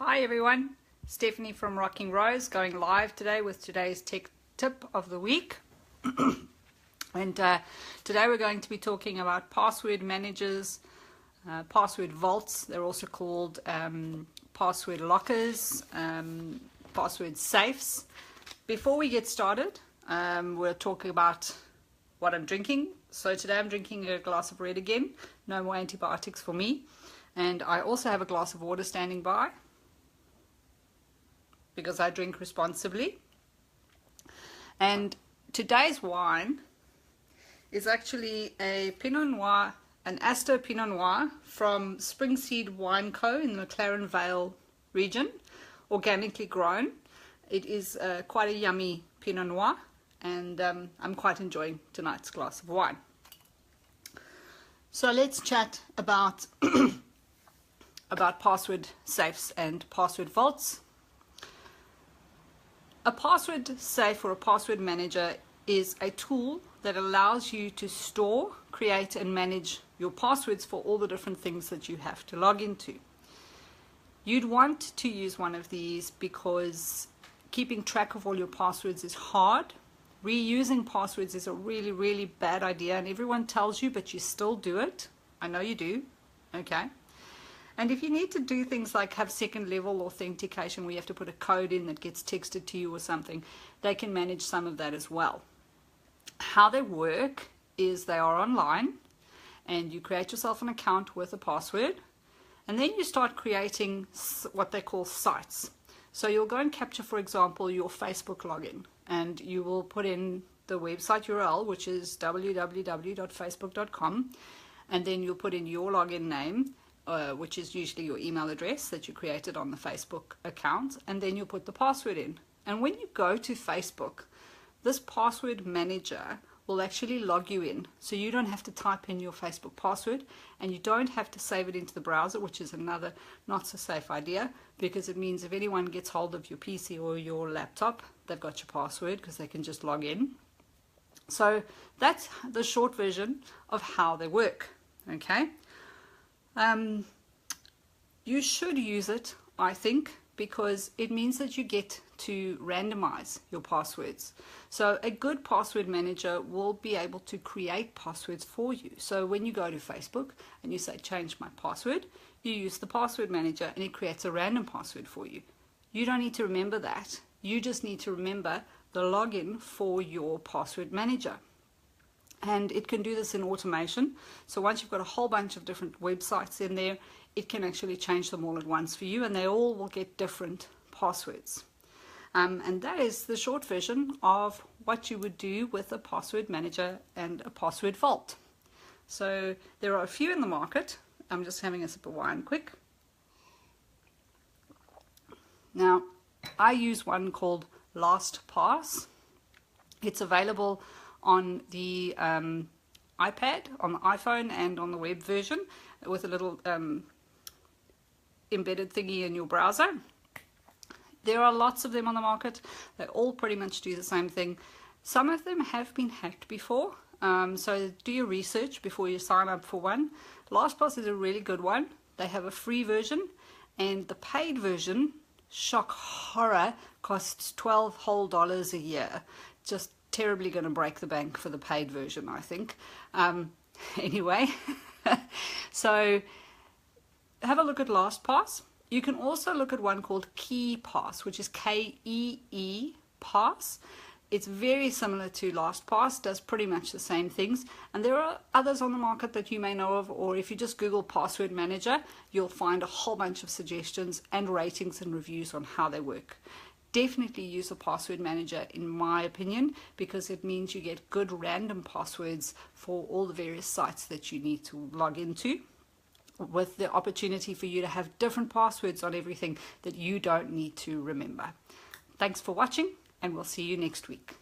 Hi everyone, Stephanie from Rocking Rose going live today with today's tech tip of the week. And today we're going to be talking about password managers, password vaults. They're also called password lockers, password safes. Before we get started, we're talking about what I'm drinking. So today I'm drinking a glass of red again, no more antibiotics for me. And I also have a glass of water standing by, because I drink responsibly. And today's wine is actually a Pinot Noir, an Aster Pinot Noir from Springseed Wine Co. in the McLaren Vale region, organically grown. It is quite a yummy Pinot Noir, and I'm quite enjoying tonight's glass of wine. So let's chat about about password safes and password vaults. A password safe or a password manager is a tool that allows you to store, create and manage your passwords for all the different things that you have to log into. You'd want to use one of these because keeping track of all your passwords is hard. Reusing passwords is a really bad idea, and everyone tells you, but you still do it. I know you do, okay? And if you need to do things like have second level authentication where you have to put a code in that gets texted to you or something, they can manage some of that as well. How they work is they are online, and you create yourself an account with a password, and then you start creating what they call sites. So you'll go and capture, for example, your Facebook login, and you will put in the website URL, which is www.facebook.com, and then you'll put in your login name, which is usually your email address that you created on the Facebook account, and then you put the password in. And when you go to Facebook, this password manager will actually log you in, so you don't have to type in your Facebook password, and you don't have to save it into the browser, which is another not so safe idea, because it means if anyone gets hold of your PC or your laptop, they've got your password because they can just log in. So that's the short version of how they work, okay? You should use it, I think, because it means that you get to randomize your passwords. So a good password manager will be able to create passwords for you. So when you go to Facebook and you say change my password, you use the password manager and it creates a random password for you. You don't need to remember that. You just need to remember the login for your password manager. And it can do this in automation. So once you've got a whole bunch of different websites in there, it can actually change them all at once for you, and they all will get different passwords. And that is the short version of what you would do with a password manager and a password vault. So there are a few in the market. I'm just having a sip of wine quick. Now, I use one called LastPass. It's available on the iPad, on the iPhone, and on the web version with a little embedded thingy in your browser. There are lots of them on the market. They all pretty much do the same thing. Some of them have been hacked before, so do your research before you sign up for one. LastPass is a really good one. They have a free version, and the paid version, shock horror, costs $12 whole a year. Just terribly going to break the bank for the paid version, I think. Anyway, so have a look at LastPass. You can also look at one called KeePass, which is K-E-E Pass. It's very similar to LastPass, does pretty much the same things. And there are others on the market that you may know of, or if you just Google Password Manager, you'll find a whole bunch of suggestions and ratings and reviews on how they work. Definitely use a password manager, in my opinion, because it means you get good random passwords for all the various sites that you need to log into, with the opportunity for you to have different passwords on everything that you don't need to remember. Thanks for watching, and we'll see you next week.